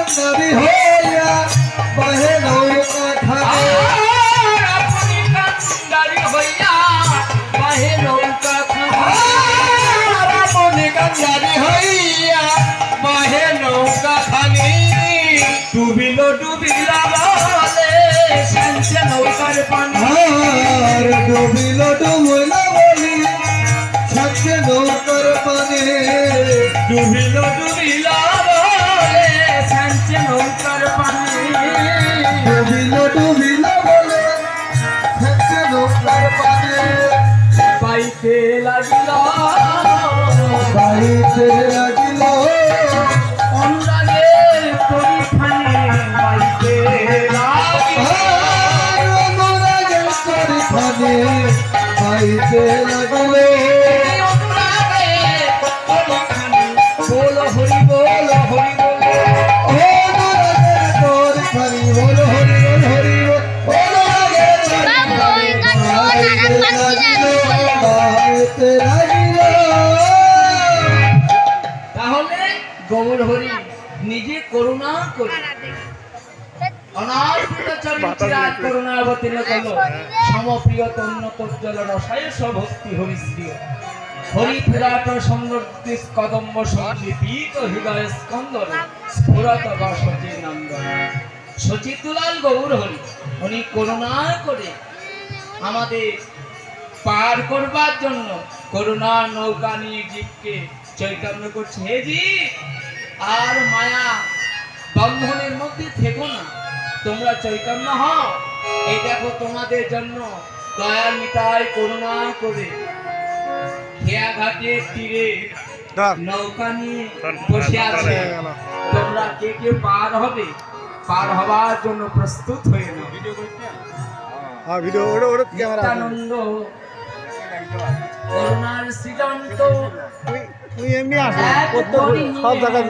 কান্দারি হইয়া বাহে নৌকা খানে আপনি কান্দারি হইয়া বাহে নৌকা খানে আপনি কান্দারি হইয়া বাহে নৌকা খানে ডুবিল ডুবিলা বলে শান্তি নৌকার পানি আর ডুবিল ডুবিল বলি ছাড়ছে নৌকার পানে ডুবিল ডুবিলা বলে শান্তি নৌকার পানি ডুবিল ডুবিল বলে ছাড়ছে নৌকার পানে পাইতে লাগিল বাড়িতে লাগিল অনুরাগে পরিখানে পাইতে লাগিল অনুরাগের পরিখানে পাইতে লাগিল অনুরাগে পরিখানে বল হরি বল হরি বল অনুরাগের পরিখানে বল হরি বল হরি বল অনুরাগের পাইতে লাগিল তাহলে গৌর হরি নিজে করুণা করে অনার্পিত চরিত্রাজ করুণা অবতীর্ণ করল সমপ্রিয় তন্নতজ্জল রসায়স ভক্তি হরিশ্রী হরি পুরাট সংরক্ষিত কদম্ব সঞ্জীবিত হৃদয় স্কন্দর স্ফুরত বা সচিনন্দন সচিতুলাল গৌর হরি উনি করুণা করে আমাদের পার করবার জন্য করুণার নৌকা নিয়ে জীবকে চৈতন্য করছে। হে জীব, আর মায়া বন্ধনের মধ্যে থেকো না, তোমরা চৈতন্য হও। এই দেখো তোমাদের জন্য দয়াল নিতাই করুণা করে খেয়া ঘাটের তীরে নৌকা নিয়ে বসে আছে। তোমরা কে কে পার হবে, পার হবার জন্য প্রস্তুত হয়ে নাও। নিত্যানন্দ করুণার সৃজন্ত এমনি আসে সব জায়গায়